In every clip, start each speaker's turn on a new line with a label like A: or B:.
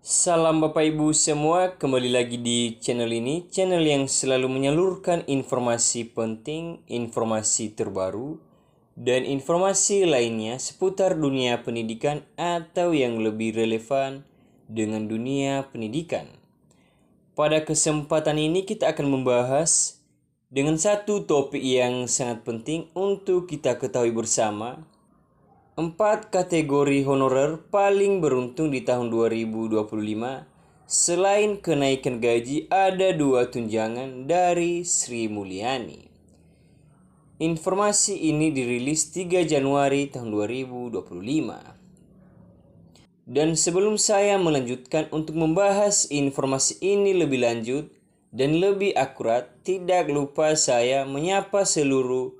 A: Salam Bapak Ibu semua, kembali lagi di channel ini, channel yang selalu menyalurkan informasi penting, informasi terbaru, dan informasi lainnya seputar dunia pendidikan atau yang lebih relevan dengan dunia pendidikan. Pada kesempatan ini kita akan membahas dengan satu topik yang sangat penting untuk kita ketahui bersama. 4 kategori honorer paling beruntung di tahun 2025. Selain kenaikan gaji, ada 2 tunjangan dari Sri Mulyani. Informasi ini dirilis 3 Januari tahun 2025. Dan sebelum saya melanjutkan untuk membahas informasi ini lebih lanjut dan lebih akurat, tidak lupa saya menyapa seluruh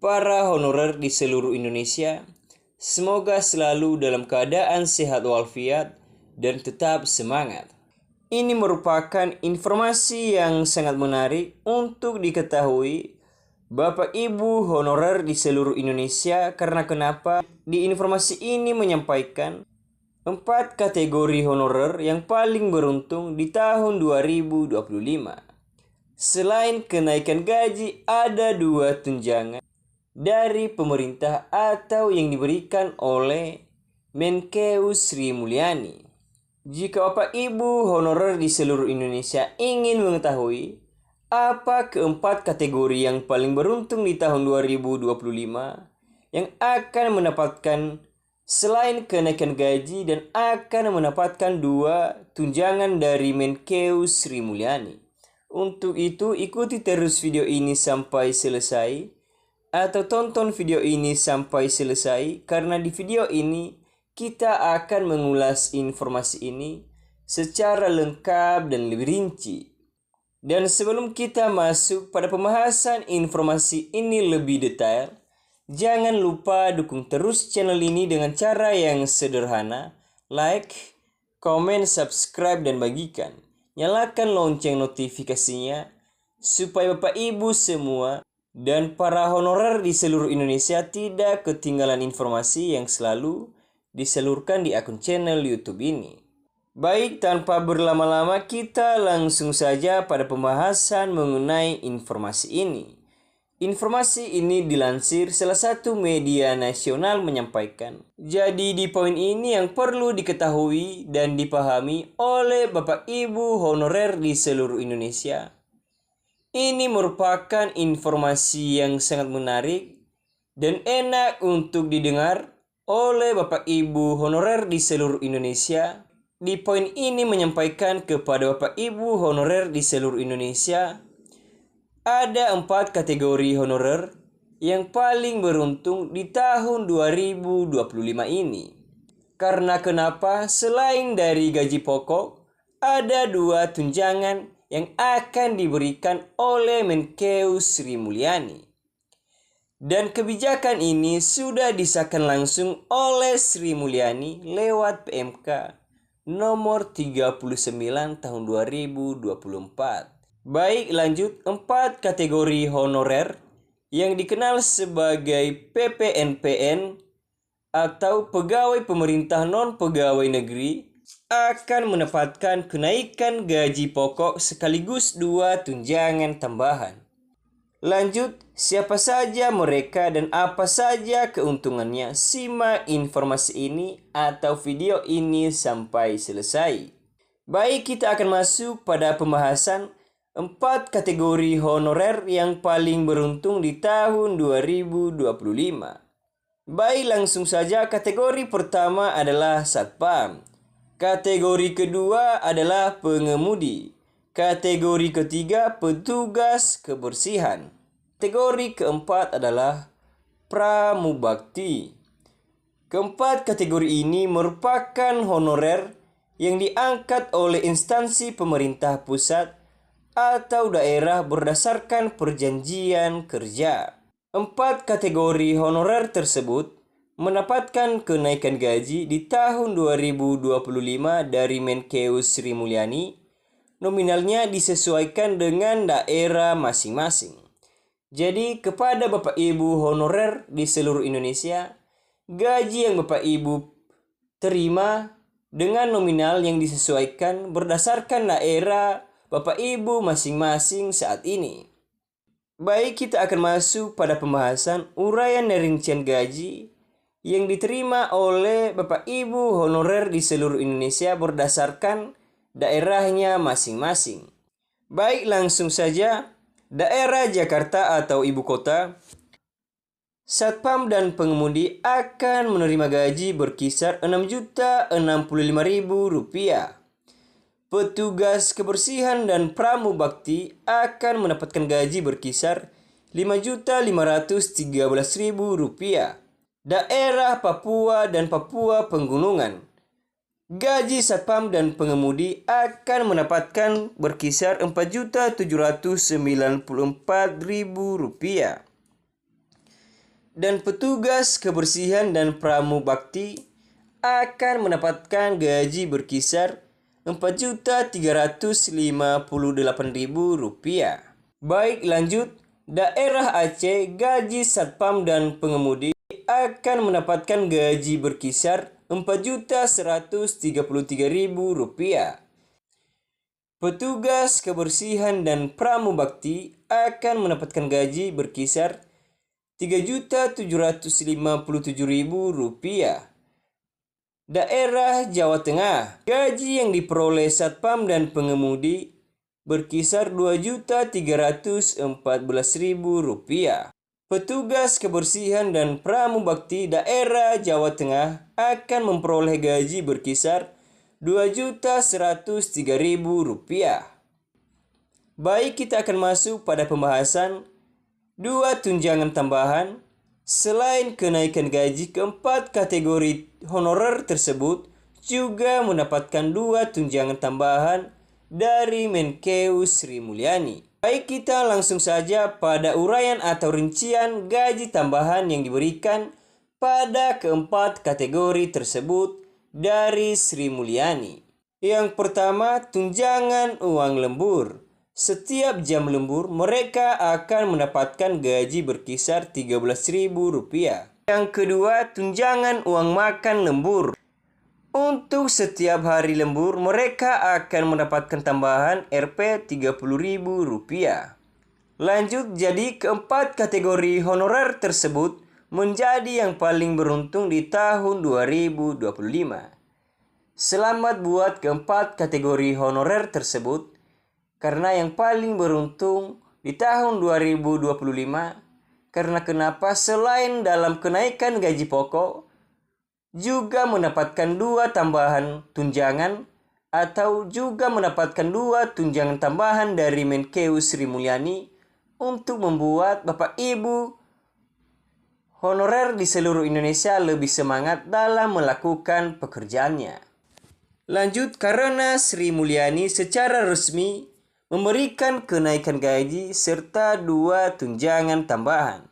A: para honorer di seluruh Indonesia. Semoga selalu dalam keadaan sehat walafiat dan tetap semangat. Ini merupakan informasi yang sangat menarik untuk diketahui Bapak Ibu honorer di seluruh Indonesia, karena kenapa? Di informasi ini menyampaikan 4 kategori honorer yang paling beruntung di tahun 2025. Selain kenaikan gaji, ada 2 tunjangan dari pemerintah atau yang diberikan oleh Menkeu Sri Mulyani. Jika Bapak Ibu honorer di seluruh Indonesia ingin mengetahui apa keempat kategori yang paling beruntung di tahun 2025 yang akan mendapatkan selain kenaikan gaji dan akan mendapatkan 2 tunjangan dari Menkeu Sri Mulyani. Untuk itu ikuti terus video ini sampai selesai atau tonton video ini sampai selesai, karena di video ini kita akan mengulas informasi ini secara lengkap dan lebih rinci. Dan sebelum kita masuk pada pembahasan informasi ini lebih detail, jangan lupa dukung terus channel ini dengan cara yang sederhana: like, komen, subscribe, dan bagikan. Nyalakan lonceng notifikasinya supaya Bapak Ibu semua dan para honorer di seluruh Indonesia tidak ketinggalan informasi yang selalu disalurkan di akun channel YouTube ini. Baik, tanpa berlama-lama kita langsung saja pada pembahasan mengenai informasi ini. Informasi ini dilansir salah satu media nasional menyampaikan. Jadi di poin ini yang perlu diketahui dan dipahami oleh Bapak Ibu honorer di seluruh Indonesia. Ini merupakan informasi yang sangat menarik dan enak untuk didengar oleh Bapak Ibu honorer di seluruh Indonesia. Di poin ini menyampaikan kepada Bapak Ibu honorer di seluruh Indonesia, ada 4 kategori honorer yang paling beruntung di tahun 2025 ini. Karena kenapa? Selain dari gaji pokok, ada 2 tunjangan yang akan diberikan oleh Menkeu Sri Mulyani. Dan kebijakan ini sudah disahkan langsung oleh Sri Mulyani lewat PMK nomor 39 tahun 2024. Baik, lanjut. 4 kategori honorer yang dikenal sebagai PPNPN atau pegawai pemerintah non-pegawai negeri akan mendapatkan kenaikan gaji pokok sekaligus 2 tunjangan tambahan. Lanjut, siapa saja mereka dan apa saja keuntungannya? Simak informasi ini atau video ini sampai selesai. Baik, kita akan masuk pada pembahasan 4 kategori honorer yang paling beruntung di tahun 2025. Baik, langsung saja. Kategori pertama adalah satpam. Kategori kedua adalah pengemudi. Kategori ketiga petugas kebersihan. Kategori keempat adalah pramubakti. Keempat kategori ini merupakan honorer yang diangkat oleh instansi pemerintah pusat atau daerah berdasarkan perjanjian kerja. 4 kategori honorer tersebut mendapatkan kenaikan gaji di tahun 2025 dari Menkeu Sri Mulyani. Nominalnya disesuaikan dengan daerah masing-masing. Jadi kepada Bapak Ibu honorer di seluruh Indonesia, gaji yang Bapak Ibu terima dengan nominal yang disesuaikan berdasarkan daerah Bapak Ibu masing-masing saat ini. Baik, kita akan masuk pada pembahasan uraian dan rincian gaji yang diterima oleh Bapak Ibu honorer di seluruh Indonesia berdasarkan daerahnya masing-masing. Baik, langsung saja. Daerah Jakarta atau ibu kota, satpam dan pengemudi akan menerima gaji berkisar Rp6.065.000. Petugas kebersihan dan pramubakti akan mendapatkan gaji berkisar Rp5.513.000. Daerah Papua dan Papua Pegunungan, gaji satpam dan pengemudi akan mendapatkan berkisar Rp4.794.000. Dan petugas kebersihan dan pramubakti akan mendapatkan gaji berkisar Rp4.358.000. Baik, lanjut. Daerah Aceh, gaji satpam dan pengemudi akan mendapatkan gaji berkisar Rp4.133.000. Petugas kebersihan dan pramubakti akan mendapatkan gaji berkisar Rp3.757.000. Daerah Jawa Tengah, gaji yang diperoleh satpam dan pengemudi berkisar Rp2.314.000. Petugas kebersihan dan pramubakti daerah Jawa Tengah akan memperoleh gaji berkisar Rp2.103.000. Baik, kita akan masuk pada pembahasan 2 tunjangan tambahan. Selain kenaikan gaji, keempat kategori honorer tersebut juga mendapatkan 2 tunjangan tambahan dari Menkeu Sri Mulyani. Baik, kita langsung saja pada uraian atau rincian gaji tambahan yang diberikan pada keempat kategori tersebut dari Sri Mulyani. Yang pertama, tunjangan uang lembur. Setiap jam lembur, mereka akan mendapatkan gaji berkisar Rp13.000. Yang kedua, tunjangan uang makan lembur. Untuk setiap hari lembur, mereka akan mendapatkan tambahan Rp30.000. Lanjut, jadi keempat kategori honorer tersebut menjadi yang paling beruntung di tahun 2025. Selamat buat keempat kategori honorer tersebut, karena yang paling beruntung di tahun 2025. Karena kenapa? Selain dalam kenaikan gaji pokok, juga mendapatkan 2 tambahan tunjangan atau juga mendapatkan 2 tunjangan tambahan dari Menkeu Sri Mulyani untuk membuat Bapak Ibu honorer di seluruh Indonesia lebih semangat dalam melakukan pekerjaannya. Lanjut, karena Sri Mulyani secara resmi memberikan kenaikan gaji serta 2 tunjangan tambahan.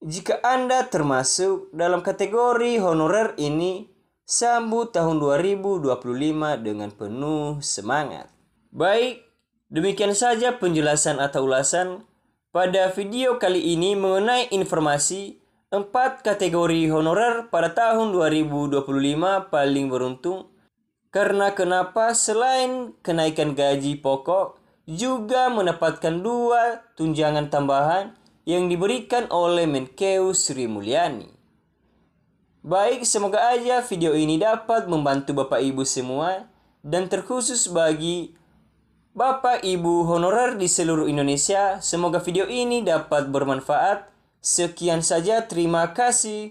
A: Jika Anda termasuk dalam kategori honorer ini, sambut tahun 2025 dengan penuh semangat. Baik, demikian saja penjelasan atau ulasan pada video kali ini mengenai informasi 4 kategori honorer pada tahun 2025 paling beruntung. Karena kenapa? Selain kenaikan gaji pokok, juga mendapatkan 2 tunjangan tambahan yang diberikan oleh Menkeu Sri Mulyani. Baik, semoga aja video ini dapat membantu Bapak Ibu semua, dan terkhusus bagi Bapak Ibu honorer di seluruh Indonesia, semoga video ini dapat bermanfaat. Sekian saja, terima kasih.